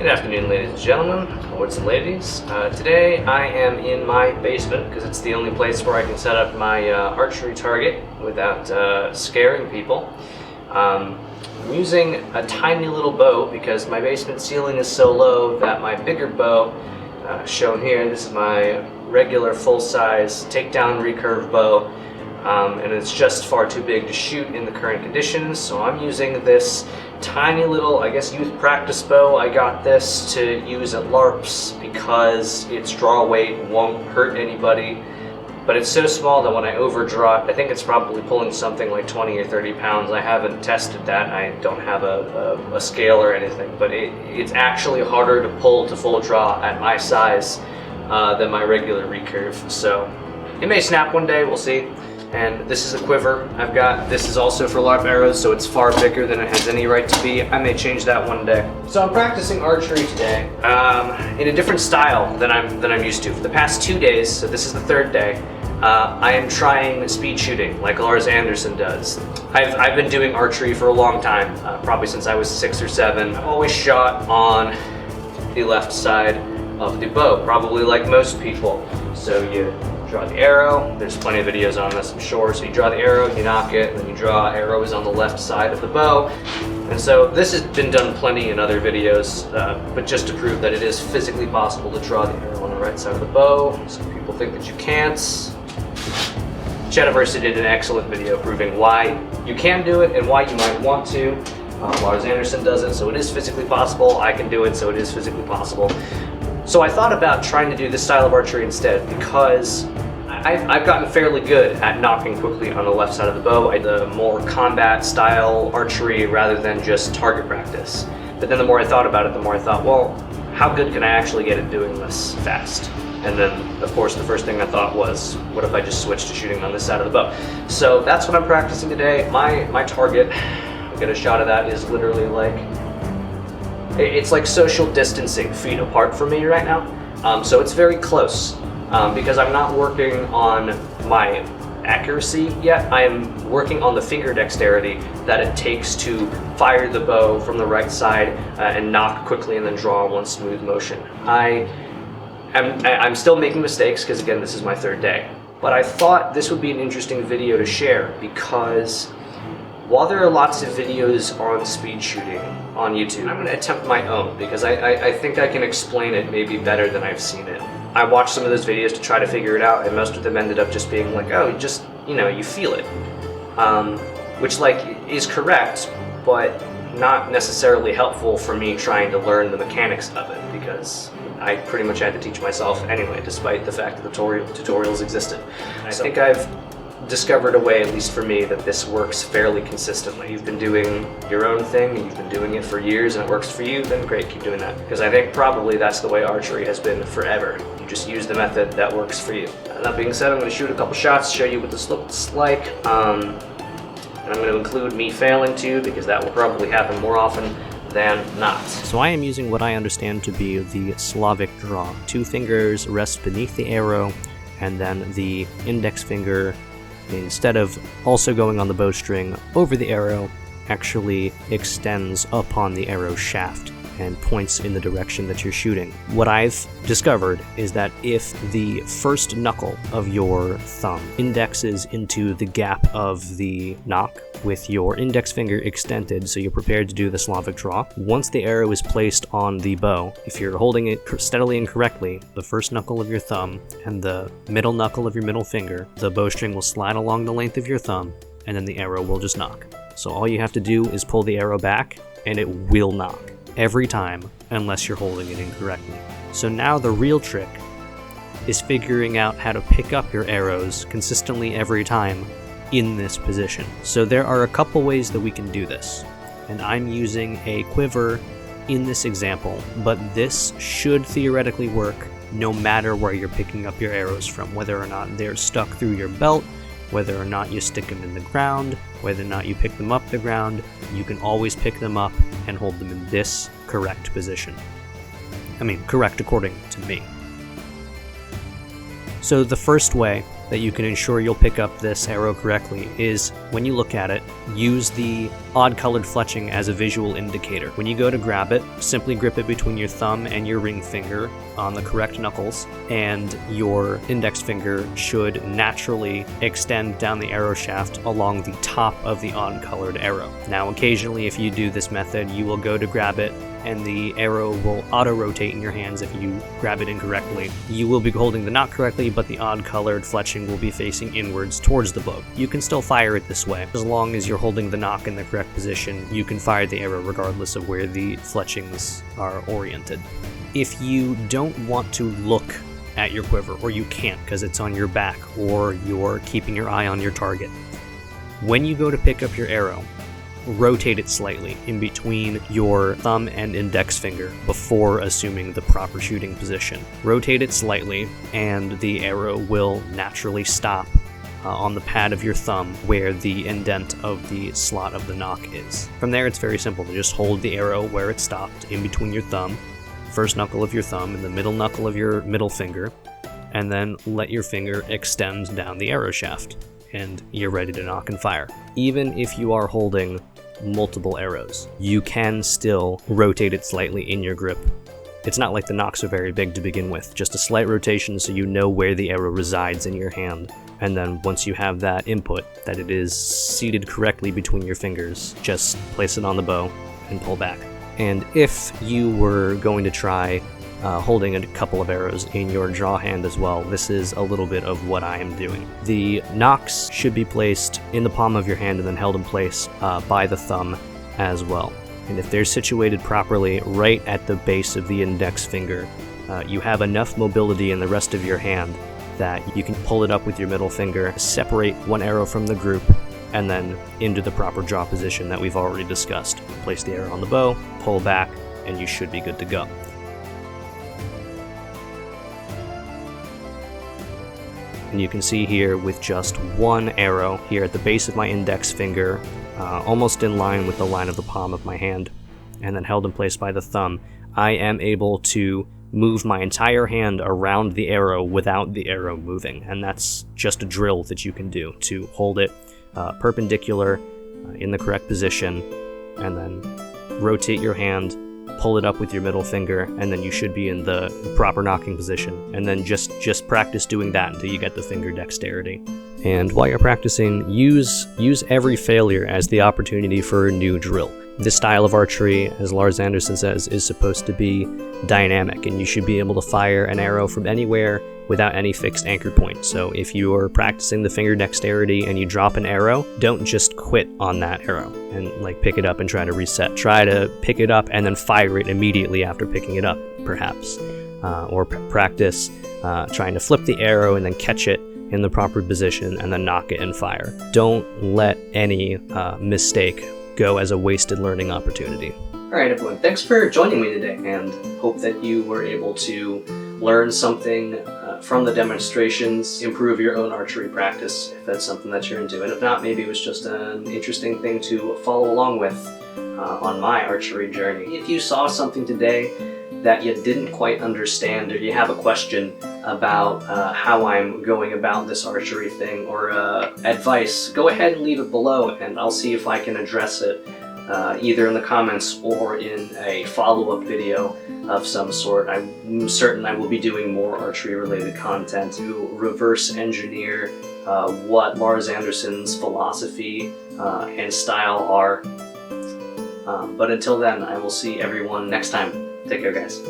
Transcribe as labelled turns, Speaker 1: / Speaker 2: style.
Speaker 1: afternoon, ladies and gentlemen, lords and ladies. Today I am in my basement because it's the only place where I can set up my archery target without scaring people. I'm using a tiny little bow because my basement ceiling is so low that my bigger bow, shown here, this is my regular full-size takedown recurve bow, and it's just far too big to shoot in the current conditions, so I'm using this tiny little, I guess, youth practice bow. I got this to use at LARPs because its draw weight won't hurt anybody, but it's so small that when I overdraw it, I think it's probably pulling something like 20 or 30 pounds. I haven't tested that. I don't have a scale or anything, but it's actually harder to pull to full draw at my size than my regular recurve. So it may snap one day, we'll see. And this is a quiver I've got. This is also for LARP arrows, so it's far bigger than it has any right to be. I may change that one day. So I'm practicing archery today in a different style than I'm used to. For the past 2 days, so this is the third day, I am trying speed shooting like Lars Anderson does. I've been doing archery for a long time, probably since I was 6 or 7. I've always shot on the left side of the bow, probably like most people. So you draw the arrow, there's plenty of videos on this I'm sure, so you draw the arrow, you nock it, and then you draw arrow is on the left side of the bow. And so this has been done plenty in other videos, but just to prove that it is physically possible to draw the arrow on the right side of the bow. Some people think that you can't. Chediverse did an excellent video proving why you can do it and why you might want to. Lars Anderson does it, so it is physically possible. I can do it, so it is physically possible. So I thought about trying to do this style of archery instead because I've gotten fairly good at knocking quickly on the left side of the bow. I did more combat style archery rather than just target practice. But then the more I thought about it, the more I thought, well, how good can I actually get at doing this fast? And then, of course, the first thing I thought was, what if I just switched to shooting on this side of the bow? So that's what I'm practicing today. My target, to get a shot of that, is literally like, it's like social distancing feet apart from me right now. So it's very close because I'm not working on my accuracy yet. I am working on the finger dexterity that it takes to fire the bow from the right side and knock quickly and then draw in one smooth motion. I'm still making mistakes because, again, this is my third day. But I thought this would be an interesting video to share because while there are lots of videos on speed shooting on YouTube, I'm going to attempt my own because I think I can explain it maybe better than I've seen it. I watched some of those videos to try to figure it out, and most of them ended up just being like, oh, just, you feel it. Which, is correct, but not necessarily helpful for me trying to learn the mechanics of it because I pretty much had to teach myself anyway, despite the fact that the tutorials existed. I think I've discovered a way, at least for me, that this works fairly consistently. You've been doing your own thing, and you've been doing it for years, and it works for you, then great, keep doing that. Because I think probably that's the way archery has been forever. You just use the method that works for you. And that being said, I'm going to shoot a couple shots, show you what this looks like. And I'm going to include me failing too, because that will probably happen more often than not. So I am using what I understand to be the Slavic draw. 2 fingers rest beneath the arrow, and then the index finger, instead of also going on the bowstring over the arrow, actually extends upon the arrow shaft and points in the direction that you're shooting. What I've discovered is that if the first knuckle of your thumb indexes into the gap of the knock with your index finger extended, so you're prepared to do the Slavic draw, once the arrow is placed on the bow, if you're holding it steadily and correctly, the first knuckle of your thumb and the middle knuckle of your middle finger, the bowstring will slide along the length of your thumb, and then the arrow will just knock. So all you have to do is pull the arrow back, and it will knock. Every time, unless you're holding it incorrectly. So now the real trick is figuring out how to pick up your arrows consistently every time in this position. So there are a couple ways that we can do this, and I'm using a quiver in this example, but this should theoretically work no matter where you're picking up your arrows from, whether or not they're stuck through your belt, whether or not you stick them in the ground, whether or not you pick them up the ground, you can always pick them up and hold them in this correct position. I mean, correct according to me. So the first way that you can ensure you'll pick up this arrow correctly is, when you look at it, use the odd colored fletching as a visual indicator. When you go to grab it, simply grip it between your thumb and your ring finger on the correct knuckles, and your index finger should naturally extend down the arrow shaft along the top of the odd colored arrow. Now, occasionally if you do this method, you will go to grab it and the arrow will auto-rotate in your hands if you grab it incorrectly. You will be holding the nock correctly, but the odd-colored fletching will be facing inwards towards the bow. You can still fire it this way. As long as you're holding the nock in the correct position, you can fire the arrow regardless of where the fletchings are oriented. If you don't want to look at your quiver, or you can't because it's on your back, or you're keeping your eye on your target, when you go to pick up your arrow, rotate it slightly in between your thumb and index finger before assuming the proper shooting position. Rotate it slightly and the arrow will naturally stop on the pad of your thumb where the indent of the slot of the nock is. From there, it's very simple to just hold the arrow where it stopped in between your thumb, first knuckle of your thumb and the middle knuckle of your middle finger, and then let your finger extend down the arrow shaft, and you're ready to nock and fire. Even if you are holding multiple arrows, you can still rotate it slightly in your grip. It's not like the nocks are very big to begin with, just a slight rotation so you know where the arrow resides in your hand. And then once you have that input, that it is seated correctly between your fingers, just place it on the bow and pull back. And if you were going to try holding a couple of arrows in your draw hand as well, this is a little bit of what I am doing. The nocks should be placed in the palm of your hand and then held in place by the thumb as well. And if they're situated properly right at the base of the index finger, you have enough mobility in the rest of your hand that you can pull it up with your middle finger, separate one arrow from the group, and then into the proper draw position that we've already discussed. Place the arrow on the bow, pull back, and you should be good to go. And you can see here with just one arrow here at the base of my index finger, almost in line with the line of the palm of my hand, and then held in place by the thumb, I am able to move my entire hand around the arrow without the arrow moving. And that's just a drill that you can do to hold it perpendicular in the correct position, and then rotate your hand, pull it up with your middle finger, and then you should be in the proper nocking position. And then just practice doing that until you get the finger dexterity. And while you're practicing, use every failure as the opportunity for a new drill. This style of archery, as Lars Anderson says, is supposed to be dynamic, and you should be able to fire an arrow from anywhere without any fixed anchor point. So if you're practicing the finger dexterity and you drop an arrow, don't just quit on that arrow and pick it up and try to reset. Try to pick it up and then fire it immediately after picking it up, perhaps. Or practice trying to flip the arrow and then catch it in the proper position and then nock it and fire. Don't let any mistake go as a wasted learning opportunity. Alright everyone, thanks for joining me today, and hope that you were able to learn something from the demonstrations, improve your own archery practice if that's something that you're into. And if not, maybe it was just an interesting thing to follow along with on my archery journey. If you saw something today that you didn't quite understand, or you have a question about how I'm going about this archery thing, or advice, go ahead and leave it below and I'll see if I can address it either in the comments or in a follow-up video of some sort. I'm certain I will be doing more archery related content to reverse engineer what Lars Anderson's philosophy and style are. But until then, I will see everyone next time. Take care, guys.